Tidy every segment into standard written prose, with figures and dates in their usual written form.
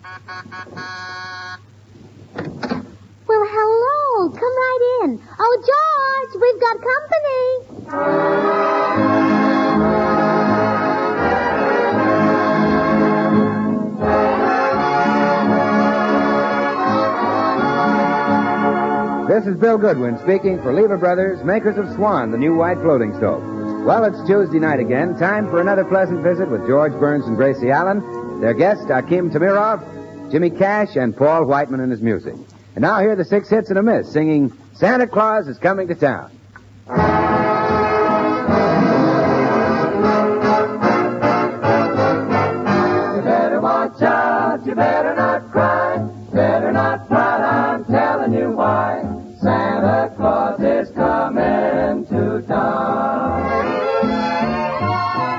Well, hello. Come right in. Oh, George, we've got company. This is Bill Goodwin speaking for Lever Brothers, makers of Swan, the new white floating stove. Well, it's Tuesday night again. Time for another pleasant visit with George Burns and Gracie Allen. Their guests, Akim Tamirov, Jimmy Cash, and Paul Whiteman and his music. And now here are the 6 hits and a miss, singing Santa Claus is Coming to Town. You better watch out, you better not cry, better not pout, I'm telling you why. Santa Claus is coming to town.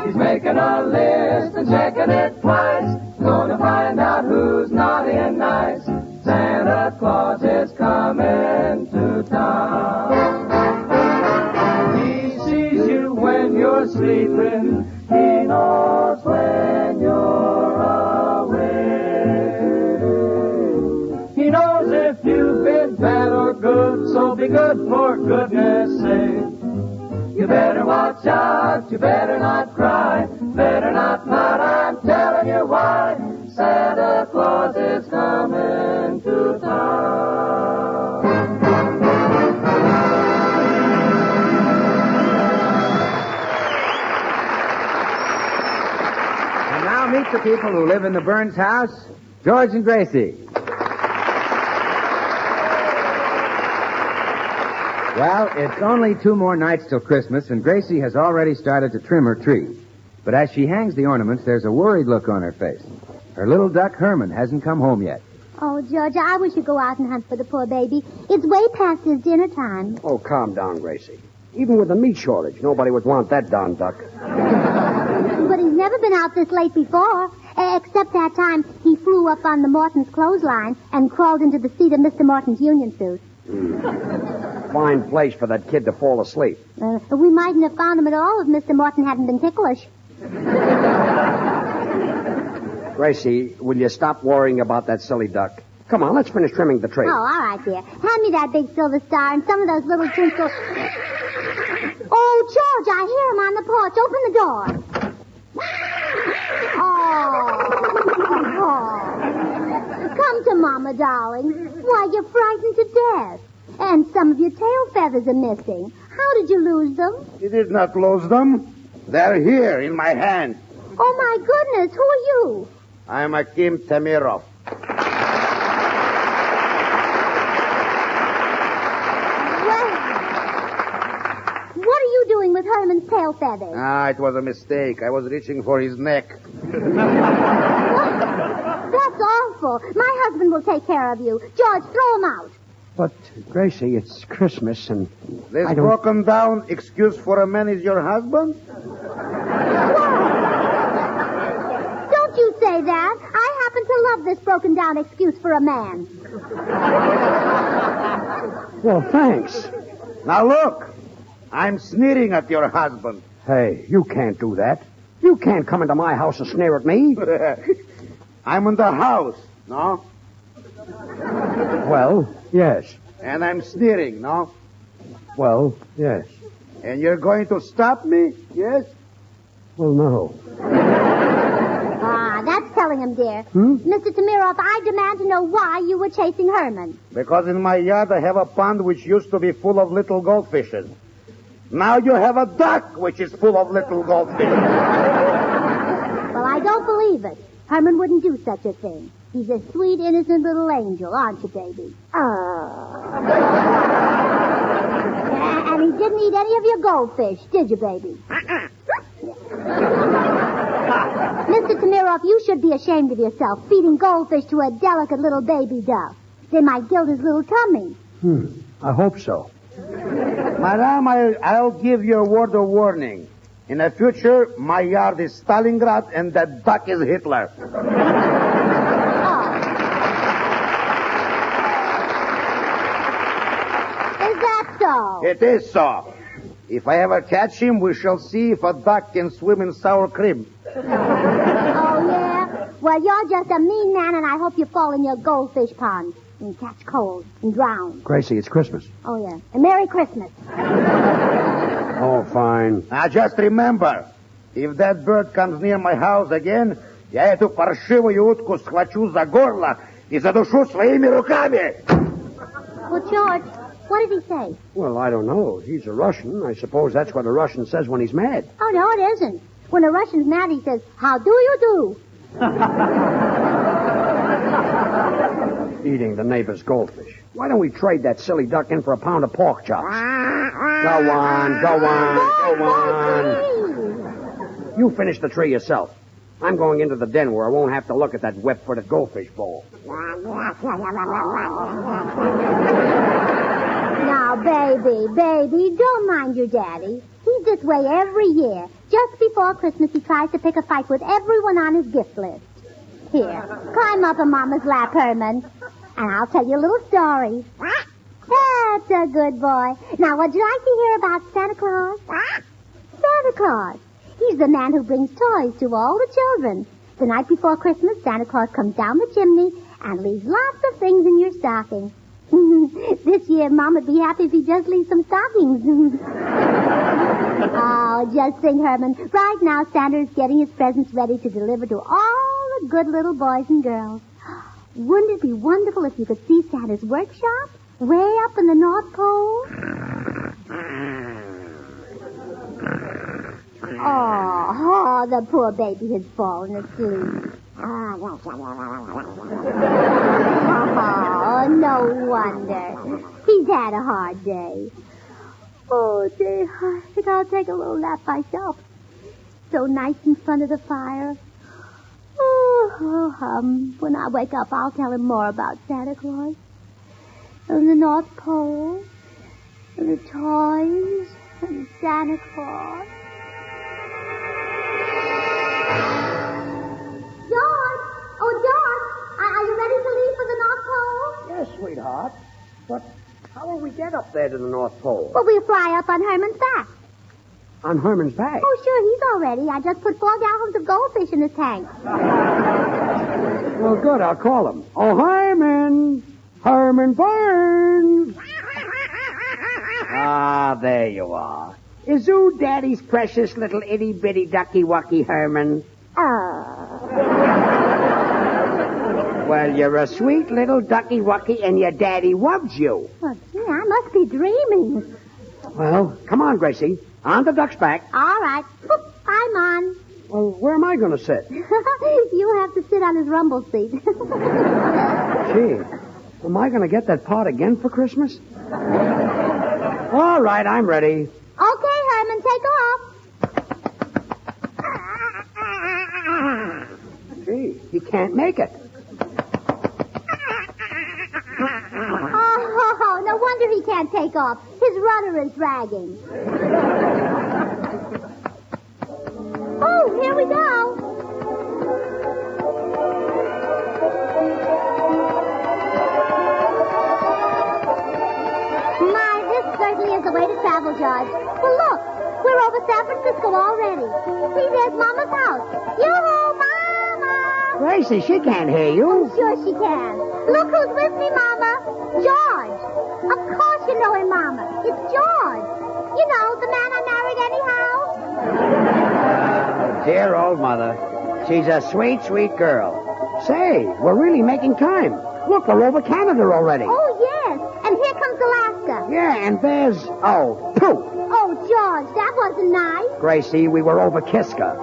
He's making a list and checking it twice, gonna find out who's naughty and nice. Santa Claus is coming to town. He sees you when you're sleeping, he knows when you're awake. He knows if you've been bad or good, so be good for goodness sake. You better watch out, you better not cry, better not pout, I'm telling you why. Santa Claus is coming to town. And now meet the people who live in the Burns house, George and Gracie. Well, it's only 2 more nights till Christmas, and Gracie has already started to trim her tree. But as she hangs the ornaments, there's a worried look on her face. Her little duck, Herman, hasn't come home yet. Oh, George, I wish you'd go out and hunt for the poor baby. It's way past his dinner time. Oh, calm down, Gracie. Even with the meat shortage, nobody would want that darn duck. But he's never been out this late before, except that time he flew up on the Morton's clothesline and crawled into the seat of Mr. Morton's union suit. Fine place for that kid to fall asleep. We mightn't have found him at all if Mr. Morton hadn't been ticklish. Gracie, will you stop worrying about that silly duck? Come on, let's finish trimming the tree. Oh, all right, dear. Hand me that big silver star and some of those little twinkles. Oh, George, I hear him on the porch. Open the door. Oh. Come to Mama, darling. Why, you're frightened to death. And some of your tail feathers are missing. How did you lose them? You did not lose them. They're here in my hand. Oh, my goodness. Who are you? I am Akim Tamirov. Well, what are you doing with Herman's tail feathers? It was a mistake. I was reaching for his neck. That's awful. My husband will take care of you. George, throw him out. But, Gracie, it's Christmas, and This I don't... broken down excuse for a man is your husband? Don't you say that. I happen to love this broken down excuse for a man. Well, thanks. Now look, I'm sneering at your husband. Hey, you can't do that. You can't come into my house and sneer at me. I'm in the house, no? Well, yes. And I'm sneering, no? Well, yes. And you're going to stop me, yes? Well, no. That's telling him, dear. Mr. Tamirov, I demand to know why you were chasing Herman. Because in my yard I have a pond which used to be full of little goldfishes. Now you have a duck which is full of little goldfish. Well, I don't believe it. Herman wouldn't do such a thing. He's a sweet, innocent little angel, aren't you, baby? And he didn't eat any of your goldfish, did you, baby? Mr. Tamirov, you should be ashamed of yourself, feeding goldfish to a delicate little baby duck. They might gild his little tummy. I hope so. Madame, I'll give you a word of warning. In the future, my yard is Stalingrad and that duck is Hitler. Is that so? It is so. If I ever catch him, we shall see if a duck can swim in sour cream. Oh, yeah? Well, you're just a mean man, and I hope you fall in your goldfish pond and catch cold and drown. Gracie, it's Christmas. Oh, yeah. And Merry Christmas. Oh, fine. Now, just remember, if that bird comes near my house again, я эту паршивую утку схвачу за горло и задушу своими руками. Well, George, what did he say? Well, I don't know. He's a Russian. I suppose that's what a Russian says when he's mad. Oh, no, it isn't. When a Russian's mad, he says, how do you do? Eating the neighbor's goldfish. Why don't we trade that silly duck in for a pound of pork chops? Go on. You finish the tree yourself. I'm going into the den where I won't have to look at that web-footed goldfish bowl. Now, baby, don't mind your daddy. He's this way every year. Just before Christmas, he tries to pick a fight with everyone on his gift list. Here, climb up on Mama's lap, Herman, and I'll tell you a little story. That's a good boy. Now, would you like to hear about Santa Claus? Santa Claus. He's the man who brings toys to all the children. The night before Christmas, Santa Claus comes down the chimney and leaves lots of things in your stocking. This year, Mom would be happy if he just leaves some stockings. Oh, just sing, Herman. Right now, Santa is getting his presents ready to deliver to all the good little boys and girls. Wouldn't it be wonderful if you could see Santa's workshop way up in the North Pole? Oh, the poor baby has fallen asleep. Oh, no wonder. He's had a hard day. Oh, dear, I think I'll take a little nap myself. So nice in front of the fire. When I wake up, I'll tell him more about Santa Claus. And the North Pole. And the toys. And Santa Claus. George! Oh, George! Are you ready to leave for the North Pole? Yes, sweetheart. But how will we get up there to the North Pole? Well, we'll fly up on Herman's back. On Herman's back? Oh, sure, he's all ready. I just put 4 gallons of goldfish in his tank. Well, good. I'll call him. Oh, Herman! Herman Burns! Ah, there you are. Is you Daddy's precious little itty-bitty ducky-wucky Herman? Well, you're a sweet little ducky-wucky, and your daddy loves you. Well, gee, I must be dreaming. Well, come on, Gracie. On the duck's back. All right. Whoop, I'm on. Well, where am I going to sit? You have to sit on his rumble seat. Gee, am I going to get that pot again for Christmas? All right, I'm ready. Okay, Herman, take off. Gee, he can't make it. Oh, no wonder he can't take off. His rudder is dragging. Oh, here we go. My, this certainly is the way to travel, George. Well, look, we're over San Francisco already. See, there's Mama's house. Yoo-hoo, Mama! Gracie, she can't hear you. Sure she can. Look who's with me, Mama. George. Of course you know him, Mama. It's George. You know, the man I married anyhow. Dear old mother. She's a sweet, sweet girl. Say, we're really making time. Look, we're over Canada already. Oh, yes. And here comes Alaska. Yeah, and there's... Oh, pooh. Oh, George, that wasn't nice. Gracie, we were over Kiska.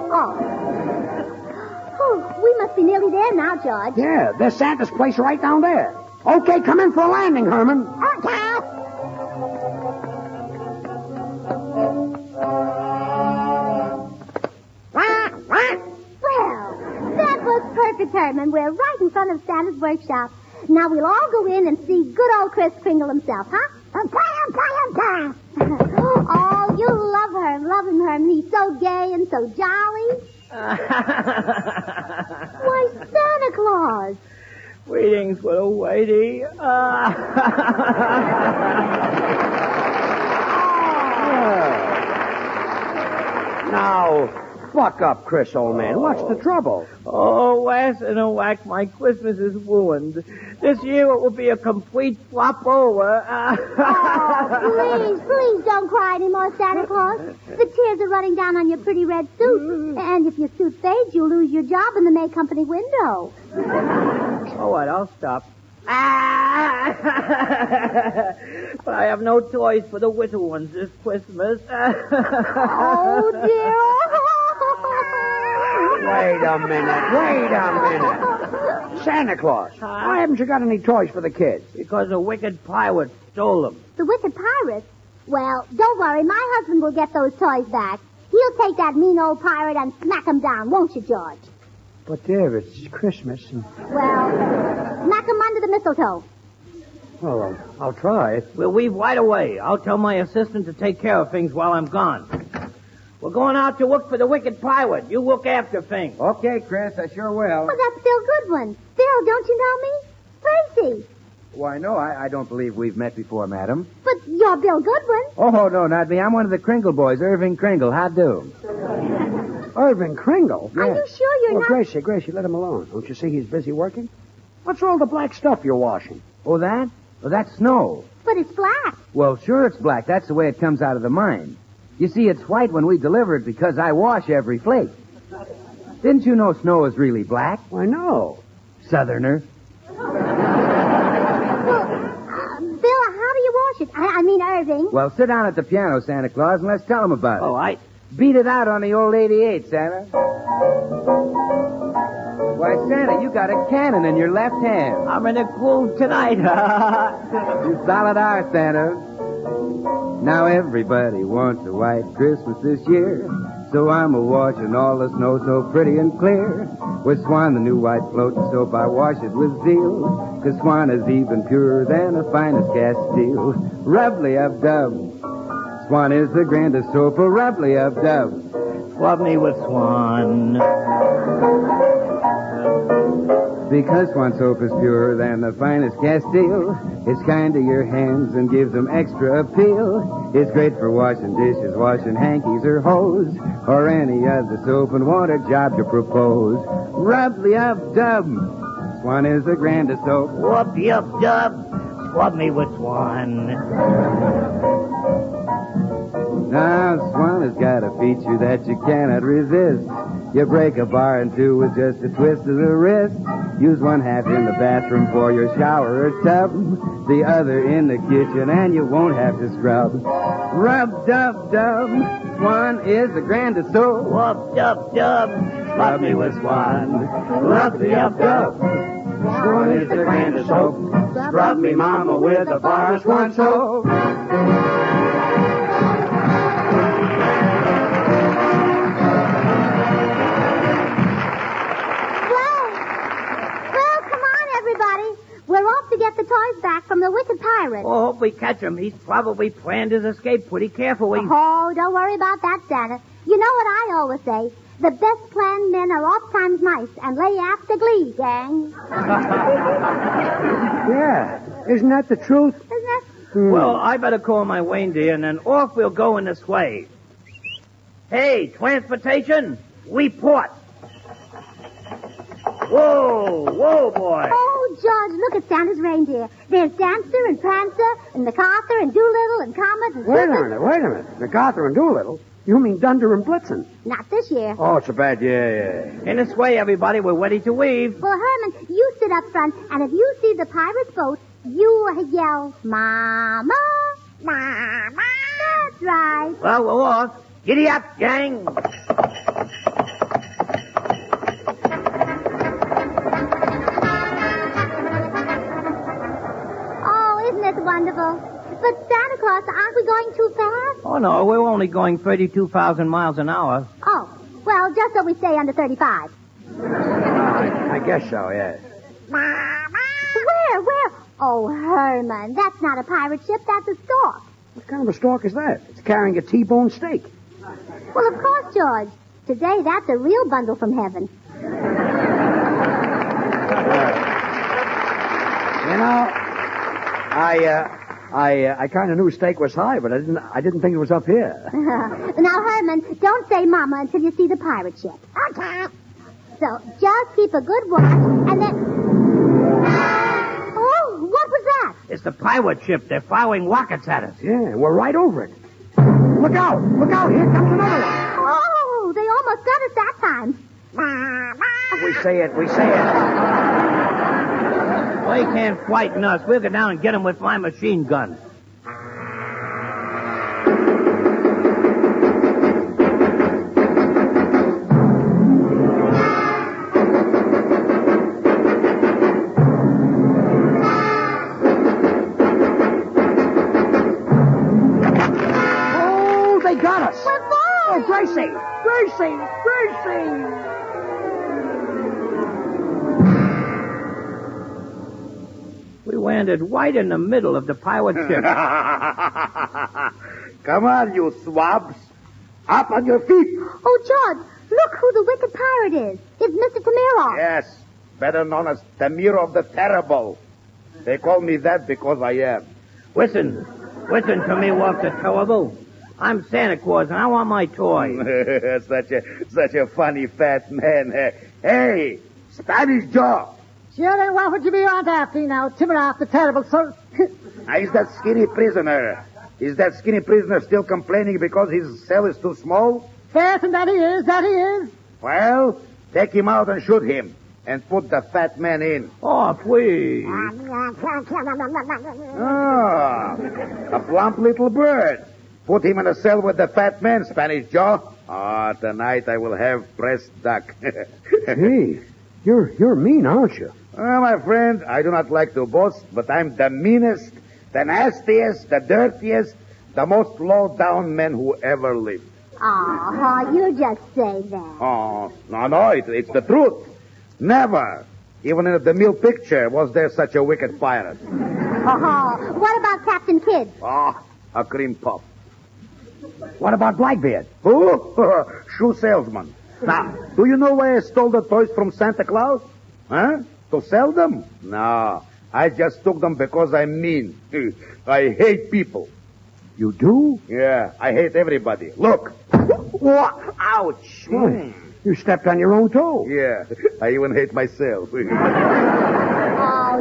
Oh, we must be nearly there now, George. Yeah, there's Santa's place right down there. Okay, come in for a landing, Herman. Okay. Well, that was perfect, Herman. We're right in front of Santa's workshop. Now we'll all go in and see good old Kris Kringle himself, huh? Oh, you love him, Herman. He's so gay and so jolly. Why, Santa Claus. Greetings, little lady. Now, buck up, Chris, old man. What's the trouble? Oh, Wes and a whack, my Christmas is ruined. This year it will be a complete flop over. Oh, please don't cry anymore, Santa Claus. The tears are running down on your pretty red suit. And if your suit fades, you'll lose your job in the May Company window. All right, I'll stop. But I have no toys for the little ones this Christmas. Oh, dear. Wait a minute. Santa Claus, why haven't you got any toys for the kids? Because a wicked pirate stole them. The wicked pirate? Well, don't worry. My husband will get those toys back. He'll take that mean old pirate and smack him down, won't you, George? But, dear, it's Christmas. And... Well, smack him under the mistletoe. Well, I'll try. We'll leave right away. I'll tell my assistant to take care of things while I'm gone. We're going out to look for the wicked pirate. You look after things. Okay, Chris, I sure will. Well, that's Bill Goodwin. Bill, don't you know me? Tracy. Why, no, I don't believe we've met before, madam. But you're Bill Goodwin. Oh, no, not me. I'm one of the Kringle boys, Irving Kringle. How do? Irving Kringle? Are you sure you're not... Gracie, let him alone. Don't you see he's busy working? What's all the black stuff you're washing? Oh, that? Well, that's snow. But it's black. Well, sure it's black. That's the way it comes out of the mine. You see, it's white when we deliver it because I wash every flake. Didn't you know snow is really black? Why, no. Southerner. Bill, how do you wash it? I mean, Irving. Well, sit down at the piano, Santa Claus, and let's tell him about it. All right. Beat it out on the old 88, Santa. Why, Santa, you got a cannon in your left hand. I'm in a groove tonight. You solid are, Santa. Now everybody wants a white Christmas this year, so I'm a-washing all the snow so pretty and clear. With Swan, the new white floating soap, I wash it with zeal, 'cause Swan is even purer than the finest cast steel. Rubly-up-dub. Swan is the grandest soap, a rubly-up-dub. Love me with Swan. Because Swan soap is purer than the finest Castile, it's kind to your hands and gives them extra appeal. It's great for washing dishes, washing hankies or hose, or any other soap and water job you propose. Rubly-up-dub. Swan is the grandest soap. Whoop-yup-dub. Love me with Swan. Now, Swan has got a feature that you cannot resist. You break a bar in two with just a twist of the wrist. Use one half in the bathroom for your shower or tub, the other in the kitchen, and you won't have to scrub. Rub-dub-dub. Swan is the grandest soap. Whoop-dub-dub. Love me with Swan. Rub-the-up-dub. Swan is the grandest soap. Scrub me mama with a bar of Swan soap. We're off to get the toys back from the wicked pirate. Oh, hope we catch him. He's probably planned his escape pretty carefully. Oh, don't worry about that, Santa. You know what I always say? The best planned men are oft times mice and lay after glee, gang. Yeah. Isn't that the truth? Isn't that? Well, I better call my reindeer, and then off we'll go in this way. Hey, transportation, report. Whoa, boy. Oh, George, look at Santa's reindeer. There's Dancer and Prancer and MacArthur and Doolittle and Comet and... Wait a minute. MacArthur and Doolittle? You mean Dunder and Blitzen? Not this year. Oh, it's a bad year. In this way, everybody, we're ready to leave. Well, Herman, you sit up front, and if you see the pirate's boat, you yell, Mama, Mama. That's right. Well, we're off. Giddy up, gang. Wonderful. But Santa Claus, aren't we going too fast? Oh, no, we're only going 32,000 miles an hour. Oh, well, just so we stay under 35. I guess so, yes. Where? Oh, Herman, that's not a pirate ship, that's a stork. What kind of a stork is that? It's carrying a T-bone steak. Well, of course, George. Today, that's a real bundle from heaven. You know, I kind of knew steak was high, but I didn't think it was up here. Now, Herman, don't say Mama until you see the pirate ship. Okay. So just keep a good watch, and then... Oh, what was that? It's the pirate ship. They're firing rockets at us. Yeah, we're right over it. Look out! Look out! Here comes another one. Oh, they almost got us that time. We say it. They can't frighten us. We'll go down and get them with my machine gun. Oh, they got us. We're falling. Oh, Gracie! We landed right in the middle of the pirate ship. Come on, you swabs. Up on your feet. Oh, George, look who the wicked pirate is. It's Mr. Tamirov. Yes, better known as Tamirov the Terrible. They call me that because I am. Listen to me, Walk the Terrible. I'm Santa Claus, and I want my toy. such a funny fat man. Hey, Spanish Joe. Sure, then what would you be on after now? Timirov the Terrible, sir. Is that skinny prisoner? Is that skinny prisoner still complaining because his cell is too small? Yes, and that he is. Well, take him out and shoot him. And put the fat man in. Oh, please. Ah, a plump little bird. Put him in a cell with the fat man, Spanish Joe. Tonight I will have pressed duck. Hey, you're mean, aren't you? My friend, I do not like to boast, but I'm the meanest, the nastiest, the dirtiest, the most low-down man who ever lived. Oh, you just say that. Oh, no, it's the truth. Never, even in the mill picture, was there such a wicked pirate. Oh, what about Captain Kidd? A cream puff. What about Blackbeard? Who? Shoe salesman. Now, do you know why I stole the toys from Santa Claus? Huh? To sell them? No, I just took them because I'm mean. I hate people. You do? Yeah, I hate everybody. Look. Ouch. Why? You stepped on your own toe. Yeah, I even hate myself. Oh,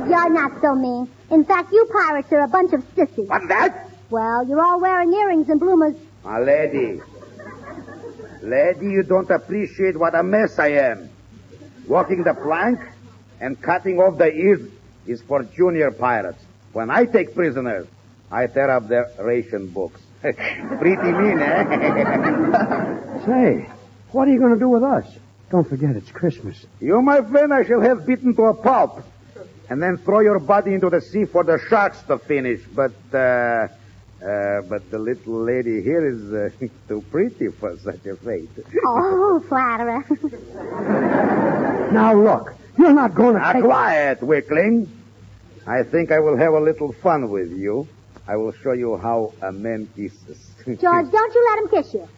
you're not so mean. In fact, you pirates are a bunch of sissies. What's that? Well, you're all wearing earrings and bloomers. Lady, you don't appreciate what a mess I am. Walking the plank and cutting off the ears is for junior pirates. When I take prisoners, I tear up their ration books. Pretty mean, eh? Say, what are you going to do with us? Don't forget, it's Christmas. You, my friend, I shall have beaten to a pulp. And then throw your body into the sea for the sharks to finish. But the little lady here is too pretty for such a fate. Oh, flatterer. Now, look, you're not going to take... Quiet, Wickling. I think I will have a little fun with you. I will show you how a man kisses. George, don't you let him kiss you.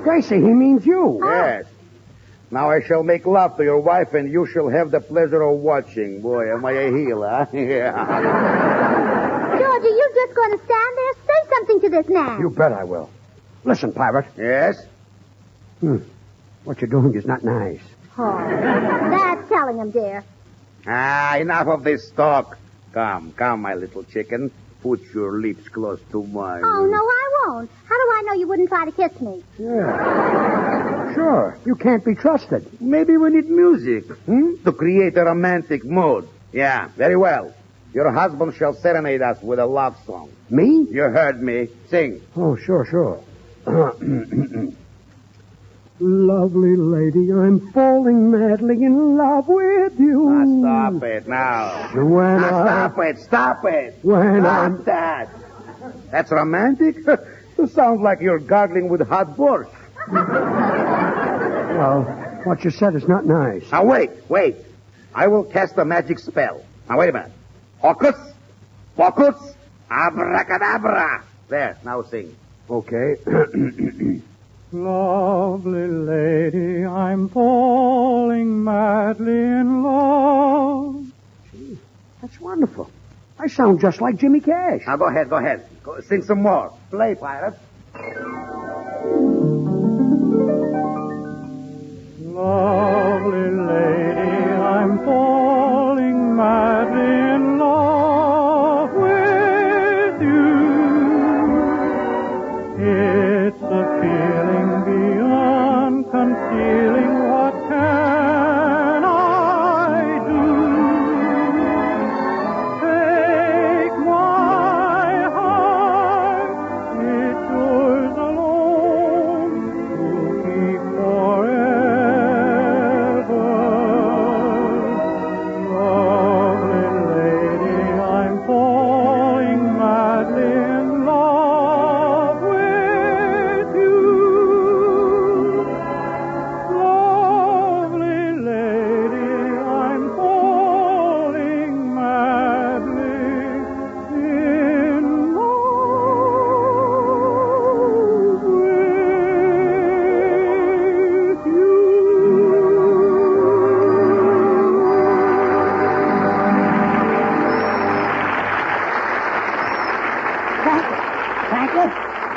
Gracie, he means you. Yes. Now I shall make love to your wife, and you shall have the pleasure of watching. Boy, am I a heel, huh? Yeah. George, are you just going to stand there? Say something to this man. You bet I will. Listen, pirate. Yes? What you're doing is not nice. Oh, that's telling him, dear. Enough of this talk. Come, my little chicken. Put your lips close to mine. Oh, no, I won't. How do I know you wouldn't try to kiss me? Yeah. Sure. You can't be trusted. Maybe we need music, to create a romantic mood. Yeah, very well. Your husband shall serenade us with a love song. Me? You heard me. Sing. Oh, sure. Lovely lady, I'm falling madly in love with you. Stop it now. Stop it. When that. That's romantic? You sound like you're gargling with hot borscht. Well, what you said is not nice. Now, wait. I will cast a magic spell. Now, wait a minute. Hocus, pocus, abracadabra. There, now sing. Okay. Lovely lady, I'm falling madly in love. That's wonderful. I sound just like Jimmy Cash. Now, go ahead. Go, sing some more. Play, pirate. Lovely lady, I'm falling madly in love with you. It's a feeling beyond concealing. What can I do? Take my heart, it's yours alone to keep forever. Lovely lady, I'm falling madly in love with you. Lovely lady, I'm falling madly in love with you.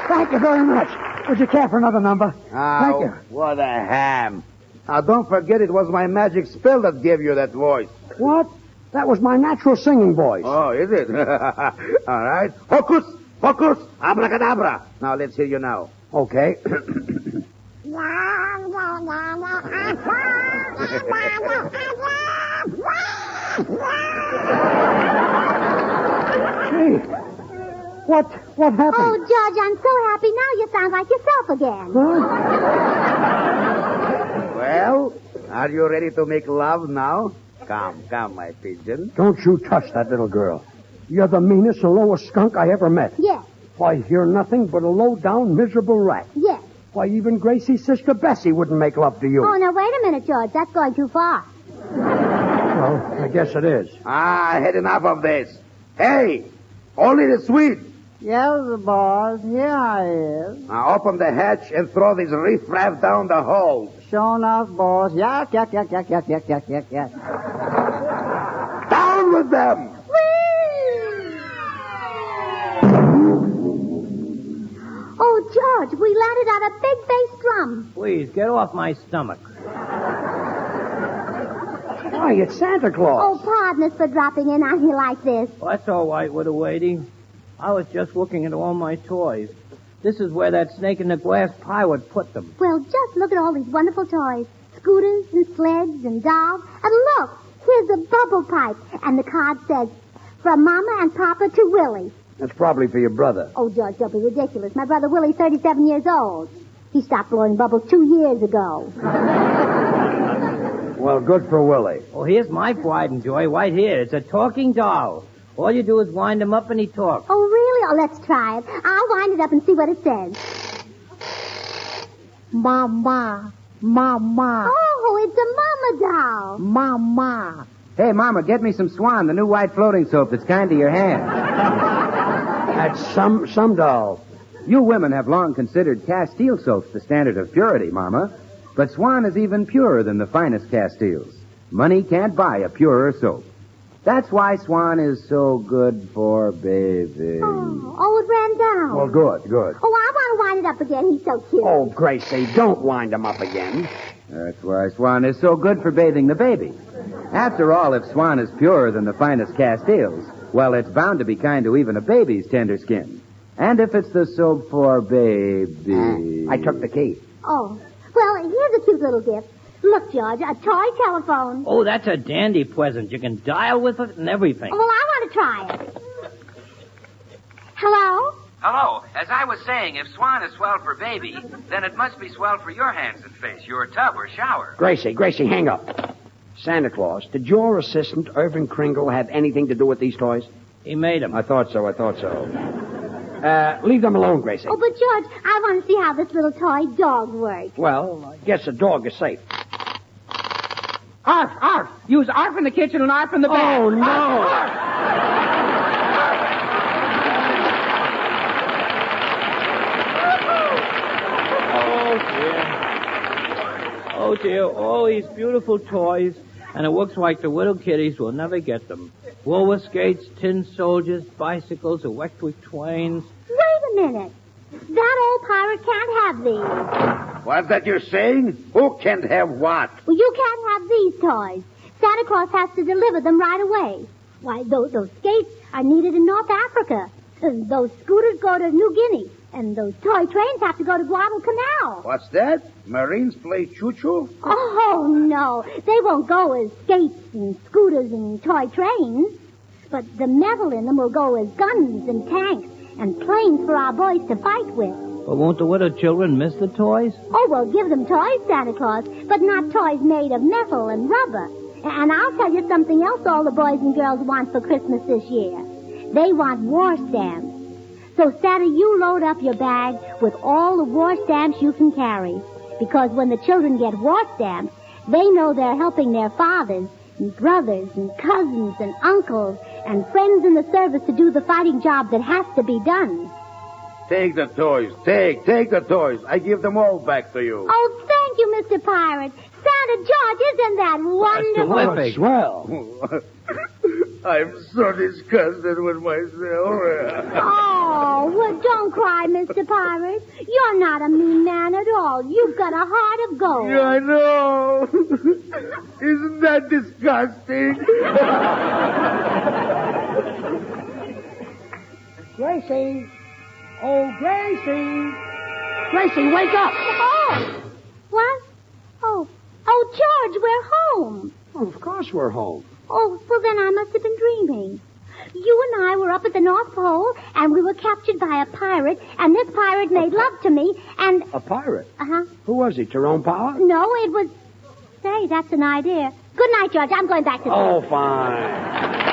Thank you very much. Would you care for another number? Thank you. What a ham. Now, don't forget it was my magic spell that gave you that voice. What? That was my natural singing voice. Oh, is it? All right. Focus, abracadabra. Now, let's hear you now. Okay. Gee, what happened? Oh, George, I'm so happy now you sound like yourself again. Well, are you ready to make love now? Come, my pigeon. Don't you touch that little girl. You're the meanest and lowest skunk I ever met. Yes, Why, you're nothing but a low-down, miserable rat. yes. Why, even Gracie's sister Bessie wouldn't make love to you. Oh, now, wait a minute, George. That's going too far. Well, I guess it is. I had enough of this. Hey, only the Swede. Yes, boss. Here I is. Now open the hatch and throw this riffraff down the hole. Sure enough, boss. Yak. Down with them! Oh, George, we landed on a big bass drum. Please, get off my stomach. Why, it's Santa Claus. Oh, pardon us for dropping in on you like this. Well, that's all right, widow lady. I was just looking at all my toys. This is where that snake in the glass pirate put them. Well, just look at all these wonderful toys. Scooters and sleds and dolls. And look, here's a bubble pipe. And the card says, from Mama and Papa to Willie. That's probably for your brother. Oh, George, don't be ridiculous. My brother Willie's 37 years old. He stopped blowing bubbles 2 years ago. Well, good for Willie. Oh, here's my pride and joy right here. It's a talking doll. All you do is wind him up and he talks. Oh, really? Oh, let's try it. I'll wind it up and see what it says. Mama. Oh, it's a mama doll. Mama. Hey, Mama, get me some Swan, the new white floating soap that's kind to your hand. That's some doll. You women have long considered Castile soaps the standard of purity, Mama. But Swan is even purer than the finest Castiles. Money can't buy a purer soap. That's why Swan is so good for baby. Oh, it ran down. Well, good. Oh, I want to wind it up again. He's so cute. Oh, Gracie, don't wind him up again. That's why Swan is so good for bathing the baby. After all, if Swan is purer than the finest Castiles, well, it's bound to be kind to even a baby's tender skin. And if it's the soap for baby... I took the key. Oh, well, here's a cute little gift. Look, George, a toy telephone. Oh, that's a dandy present. You can dial with it and everything. Well, I want to try it. Hello? Hello. As I was saying, if Swan is swell for baby, then it must be swell for your hands and face, your tub or shower. Gracie, hang up. Santa Claus, did your assistant, Irvin Kringle, have anything to do with these toys? He made them. I thought so. Leave them alone, Gracie. Oh, but George, I want to see how this little toy dog works. Well, I guess a dog is safe. Arf! Use Arf in the kitchen and Arf in the bath. Oh, no. Arf! Oh, dear. All these beautiful toys. And it looks like the little kiddies will never get them. Roller skates, tin soldiers, bicycles, electric trains. Wait a minute. That old pirate can't have these. What's that you're saying? Who can't have what? Well, you can't have these toys. Santa Claus has to deliver them right away. Why, those skates are needed in North Africa. And those scooters go to New Guinea. And those toy trains have to go to Guadalcanal. What's that? Marines play choo-choo? Oh, no. They won't go as skates and scooters and toy trains. But the metal in them will go as guns and tanks and planes for our boys to fight with. But won't the little children miss the toys? Oh, well, give them toys, Santa Claus, but not toys made of metal and rubber. And I'll tell you something else all the boys and girls want for Christmas this year. They want war stamps. So, Santa, you load up your bag with all the war stamps you can carry. Because when the children get war stamps, they know they're helping their fathers and brothers and cousins and uncles and friends in the service to do the fighting job that has to be done. Take the toys. Take the toys. I give them all back to you. Oh, thank you, Mr. Pirate. Santa George, isn't that wonderful? Terrific. Swell. I'm so disgusted with myself. Oh, well, don't cry, Mr. Pirate. You're not a mean man at all. You've got a heart of gold. Yeah, I know. Isn't that disgusting? Gracie. Oh, Gracie. Gracie, wake up. Oh, what? Oh, George, we're home. Oh, of course we're home. Oh, well, then I must have been dreaming. You and I were up at the North Pole, and we were captured by a pirate, and this pirate made love to me, and... A pirate? Uh-huh. Who was he, Tyrone Power? No, it was... Say, that's an idea. Good night, George. I'm going back to... Oh, fine.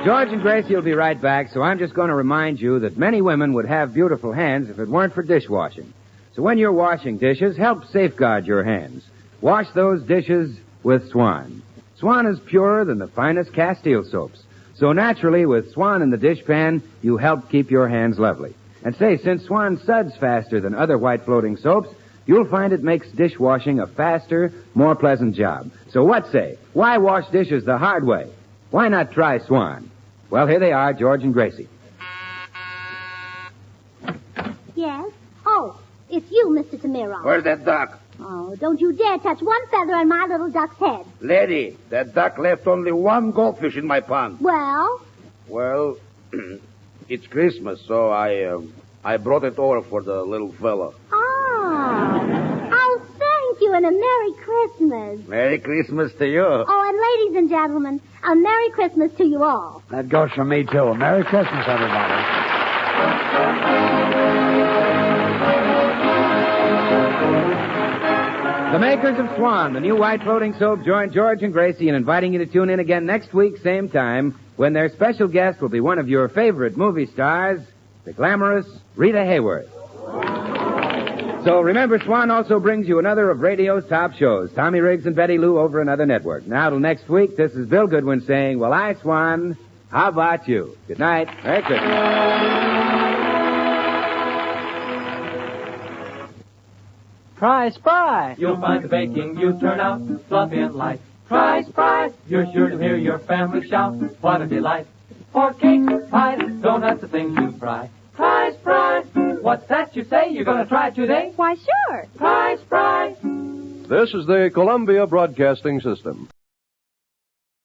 George and Gracie will be right back, so I'm just going to remind you that many women would have beautiful hands if it weren't for dishwashing. So when you're washing dishes, help safeguard your hands. Wash those dishes with Swan. Swan is purer than the finest Castile soaps. So naturally, with Swan in the dishpan, you help keep your hands lovely. And say, since Swan suds faster than other white floating soaps, you'll find it makes dishwashing a faster, more pleasant job. So what say? Why wash dishes the hard way? Why not try Swan? Well, here they are, George and Gracie. Yes? Oh, it's you, Mr. Tamiro. Where's that duck? Oh, don't you dare touch one feather on my little duck's head. Lady, that duck left only one goldfish in my pond. Well? Well, it's Christmas, so I brought it over for the little fella. Oh, thank you, and a Merry Christmas. Merry Christmas to you. Oh, and ladies and gentlemen, a Merry Christmas to you all. That goes for me, too. Merry Christmas, everybody. The makers of Swan, the new white floating soap, join George and Gracie in inviting you to tune in again next week, same time, when their special guest will be one of your favorite movie stars, the glamorous Rita Hayworth. So remember, Swan also brings you another of radio's top shows, Tommy Riggs and Betty Lou over another network. Now till next week, this is Bill Goodwin saying, well, I, Swan, how about you? Good night. Merry Christmas. Try Spry. You'll find the baking you turn out fluffy and light. Try Spry. You're sure to hear your family shout. What a delight. For cakes, pies, donuts, the things you fry. Try Spry. What's that you say? You're going to try it today? Why, sure. Try Spry. This is the Columbia Broadcasting System.